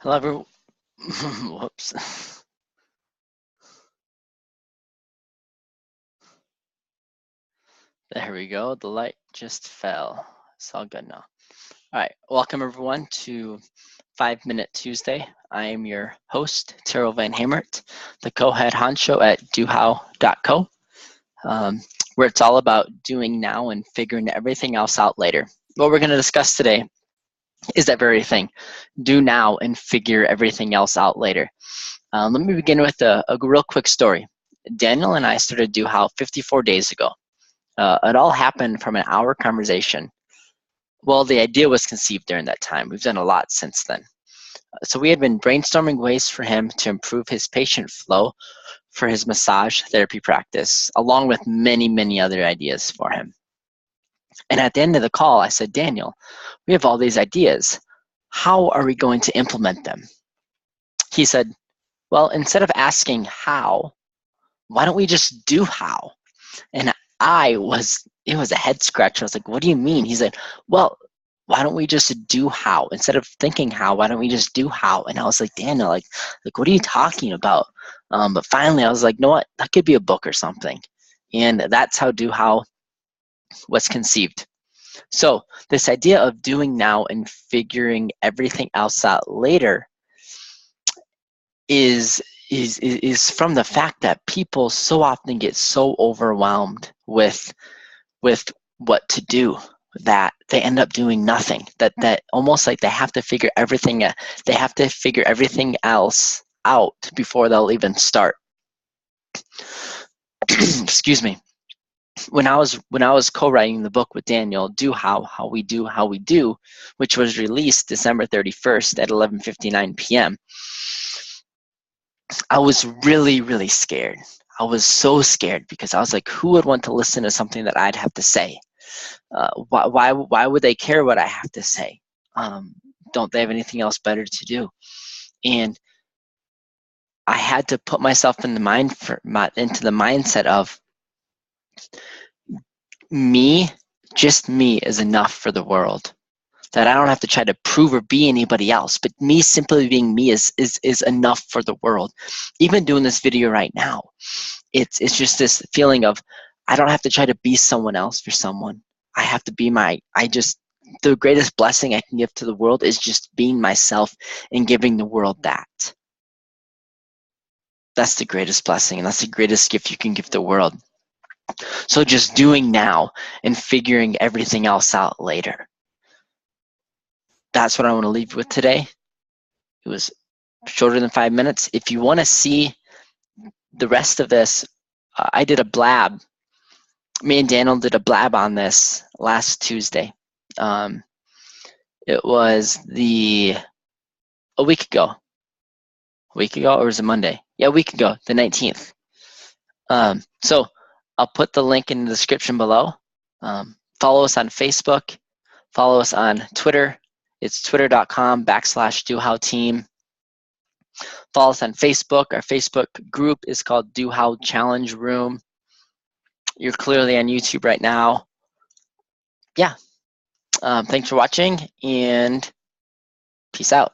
Hello, everyone. Whoops. There we go. The light just fell. It's all good now. All right. Welcome, everyone, to 5 Minute Tuesday. I am your host, Terrell Van Hamert, the co-head honcho at dohow.co, where it's all about doing now and figuring everything else out later. What we're going to discuss today is that very thing. Do now and figure everything else out later. Let me begin with a real quick story. Daniel and I started Do How 54 days ago. It all happened from an hour conversation. Well, the idea was conceived during that time. We've done a lot since then. So we had been brainstorming ways for him to improve his patient flow for his massage therapy practice, along with many, many other ideas for him. And at the end of the call, I said, Daniel, we have all these ideas. How are we going to implement them? He said, well, instead of asking how, why don't we just do how? And it was a head scratcher. I was like, what do you mean? He said, well, why don't we just do how? Instead of thinking how, why don't we just do how? And I was like, Daniel, like what are you talking about? But finally I was like, you know what? That could be a book or something. And that's how Do How was conceived. So this idea of doing now and figuring everything else out later is from the fact that people so often get so overwhelmed with what to do that they end up doing nothing, that almost like they have to figure everything else out before they'll even start. Excuse me. When I was co-writing the book with Daniel, Do How We Do, which was released December 31st at 11:59 p.m., I was really, really scared. I was so scared because I was like, who would want to listen to something that I'd have to say? Why would they care what I have to say? Don't they have anything else better to do? And I had to put myself into the mindset of me, just me is enough for the world. That I don't have to try to prove or be anybody else, but me simply being me is enough for the world. Even doing this video right now, it's just this feeling of I don't have to try to be someone else for someone. I have to be the greatest blessing I can give to the world is just being myself and giving the world that. That's the greatest blessing, and that's the greatest gift you can give the world. So just doing now and figuring everything else out later. That's what I want to leave you with today. It was shorter than 5 minutes. If you want to see the rest of this, I did a blab. Me and Daniel did a blab on this last Tuesday. It was a week ago. Or was it Monday? Yeah, a week ago, the 19th. So I'll put the link in the description below. Follow us on Facebook. Follow us on Twitter. It's twitter.com/dohowteam. Follow us on Facebook. Our Facebook group is called Do How Challenge Room. You're clearly on YouTube right now. Yeah. Thanks for watching, and peace out.